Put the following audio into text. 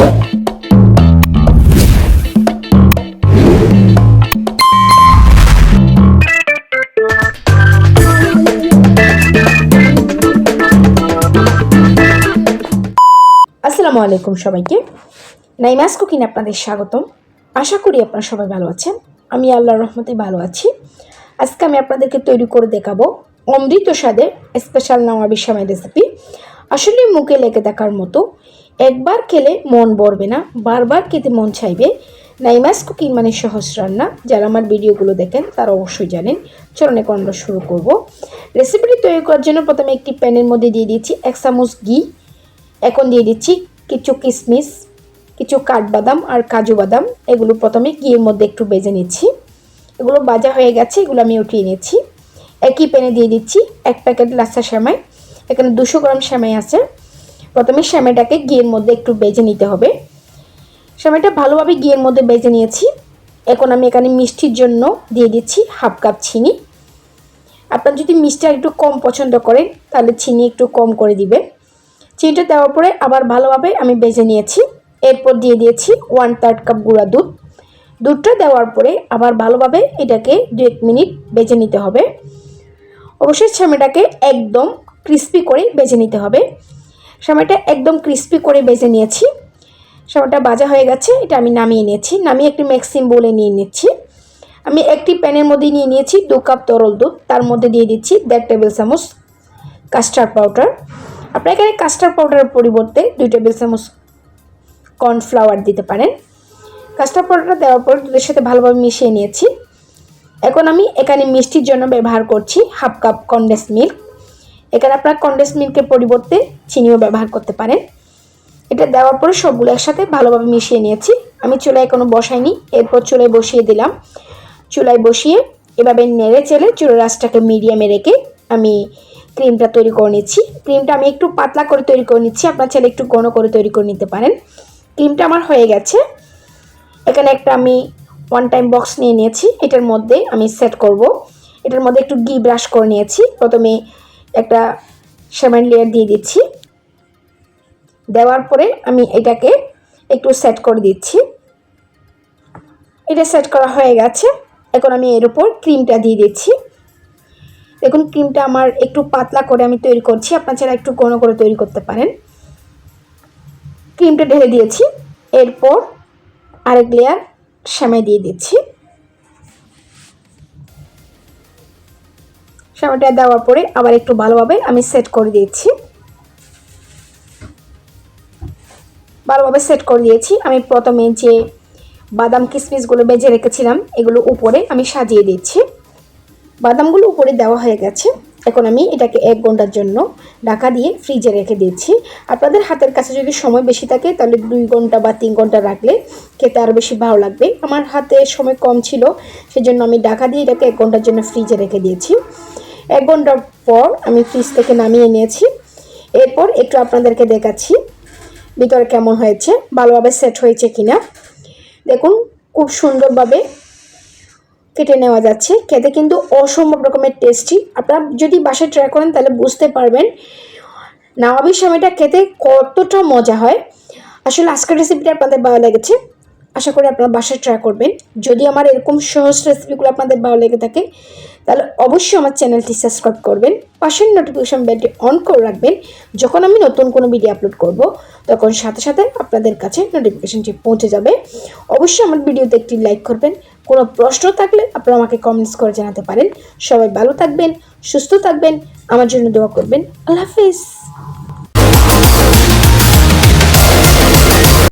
আসসালামু আলাইকুম সবাইকে। নাইমাস কুকিং আপনাদের স্বাগতম। আশা করি আপনারা সবাই ভালো আছেন। আমি আল্লাহর রহমতে ভালো আছি। আজকে আমি আপনাদেরকে তৈরি করে দেখাবো অমৃত স্বাদের স্পেশাল নওয়াবি শামের রেসিপি। আসলে মুখে লেগে থাকার মতো, একবার খেলে মন ভরবে না, বারবার খেতে মন চাইবে। নাইমাস কুকিং মানে সহজ রান্না। যারা আমার ভিডিওগুলো দেখেন তারা অবশ্যই জানেন। চলুন এখন আমরা শুরু করব। রেসিপিটি তৈরি করার জন্য প্রথমে একটি প্যানের মধ্যে দিয়ে দিয়েছি 1 চামচ ঘি। এখন দিয়ে দিচ্ছি কিছু কিশমিশ, কিছু কাঠবাদাম আর কাজু বাদাম। এগুলো প্রথমে ঘিয়ের মধ্যে একটু ভেজে নিচ্ছি। এগুলো ভাজা হয়ে গেছে, এগুলো আমি উঠিয়ে নিচ্ছি। একই প্যানে দিয়ে দিচ্ছি 1 প্যাকেট লাচ্ছা সেমাই। এখানে 200 গ্রাম সেমাই আছে। প্রথমে সেমাইটাকে ঘিয়ের মধ্যে একটু ভেজে নিতে হবে। সেমাইটা ভালোভাবে ঘিয়ের মধ্যে ভেজে নিয়েছি। এখন আমি এখানে মিষ্টির জন্য দিয়ে দিচ্ছি 1/2 কাপ চিনি। আপনারা যদি মিষ্টি একটু কম পছন্দ করেন তাহলে চিনি একটু কম করে দিবেন। চিনিটা দেওয়ার পরে আবার ভালোভাবে আমি ভেজে নিয়েছি। এরপর দিয়ে দিয়েছি 1/3 কাপ গুঁড়া দুধ। দুধটা দেওয়ার পরে আবার ভালোভাবে এটাকে 2-1 মিনিট ভেজে নিতে হবে। অবশ্যই সেমাইটাকে একদম ক্রিস্পি করে ভেজে নিতে হবে। সেমাইটা একদম ক্রিস্পি করে ভেজে নিয়েছি। সেমাইটা ভাজা হয়ে গেছে, এটা আমি নামিয়ে নিয়েছি। নামিয়ে একটি মিক্সিং বোলে নিয়ে নিচ্ছি। আমি একটি প্যানের মধ্যে নিয়ে নিয়েছি 2 কাপ তরল দুধ। তার মধ্যে দিয়ে দিচ্ছি 1.5 টেবিল চামচ কাস্টার্ড পাউডার। আপনারা এখানে কাস্টার্ড পাউডারের পরিবর্তে 2 টেবিল চামচ কর্নফ্লাওয়ার দিতে পারেন। কাস্টার্ড পাউডারটা দেওয়ার পর দুধের সাথে ভালোভাবে মিশিয়ে নিয়েছি। এখন আমি এখানে মিষ্টির জন্য ব্যবহার করছি 1/2 কাপ কনডেন্স মিল্ক। এখানে আপনারা কনডেন্স মিল্কের পরিবর্তে চিনিও ব্যবহার করতে পারেন। এটা দেওয়ার পরে সবগুলো একসাথে ভালোভাবে মিশিয়ে নিয়েছি। আমি চুলায় কোনো বসাইনি, এরপর চুলায় বসিয়ে দিলাম। চুলায় বসিয়ে এভাবে নেড়ে চেড়ে চুলার আঁচটাকে মিডিয়ামে রেখে আমি ক্রিমটা তৈরি করে নিচ্ছি। ক্রিমটা আমি একটু পাতলা করে তৈরি করে নিচ্ছি, আপনার চাইলে একটু ঘন করে তৈরি করে নিতে পারেন। ক্রিমটা আমার হয়ে গেছে। এখানে একটা আমি 1 টাইম বক্স নিয়ে নিয়েছি, এটার মধ্যে আমি সেট করব। এটার মধ্যে একটু ঘি ব্রাশ করে নিয়েছি। প্রথমে একটা সেমাই লেয়ার দিয়ে দিচ্ছি। দেওয়ার পরে আমি এটাকে একটু সেট করে দিচ্ছি। এটা সেট করা হয়ে গেছে। এখন আমি এর উপর ক্রিমটা দিয়ে দিচ্ছি। দেখুন ক্রিমটা আমার একটু পাতলা করে আমি তৈরি করছি, আপনার চাইলে একটু ঘন করে তৈরি করতে পারেন। ক্রিমটা ঢেলে দিয়েছি। এরপর আরেক লেয়ার সেমাই দিয়ে দিচ্ছি। সেমাইটা দেওয়ার পরে আবার একটু ভালোভাবে আমি সেট করে দিয়েছি। ভালোভাবে সেট করে দিয়েছি। আমি প্রথমে যে বাদাম কিশমিশগুলো ভেজে রেখেছিলাম এগুলো উপরে আমি সাজিয়ে দিচ্ছি। বাদামগুলো উপরে দেওয়া হয়ে গেছে। এখন আমি এটাকে 1 ঘন্টার জন্য ঢাকা দিয়ে ফ্রিজে রেখে দিচ্ছি। আপনাদের হাতের কাছে যদি সময় বেশি থাকে তাহলে 2 ঘন্টা বা 3 ঘন্টা রাখলে খেতে আরও বেশি ভালো লাগবে। আমার হাতে সময় কম ছিল, সেজন্য আমি ঢাকা দিয়ে এটাকে 1 ঘন্টার জন্য ফ্রিজে রেখে দিয়েছি। 1 ঘন্টার পর আমি ফ্রিজ থেকে নামিয়ে নিয়েছি। এরপর একটু আপনাদেরকে দেখাচ্ছি ভিতরে কেমন হয়েছে, ভালোভাবে সেট হয়েছে কিনা। দেখুন খুব সুন্দরভাবে কেটে নেওয়া যাচ্ছে। খেতে কিন্তু অসম্ভব রকমের টেস্টি। আপনারা যদি বাসায় ট্রাই করেন তাহলে বুঝতে পারবেন নওয়াবি শামিটা খেতে কতটা মজা হয়। আসলে আজকের রেসিপিটা আপনাদের ভালো লেগেছে, আশা করি আপনারা বাসায় ট্রাই করবেন। যদি আমার এরকম সহজ রেসিপিগুলো আপনাদের ভালো লেগে থাকে তাহলে অবশ্যই আমার চ্যানেলটি সাবস্ক্রাইব করবেন, পাশের নোটিফিকেশন বেলটি অন করে রাখবেন। যখন আমি নতুন কোনো ভিডিও আপলোড করব তখন সাথে সাথে আপনাদের কাছে নোটিফিকেশনটি পৌঁছে যাবে। অবশ্যই আমার ভিডিওতে একটি লাইক করবেন। কোনো প্রশ্ন থাকলে আপনারা আমাকে কমেন্টস করে জানাতে পারেন। সবাই ভালো থাকবেন, সুস্থ থাকবেন, আমার জন্য দোয়া করবেন। আল্লাহ হাফেজ।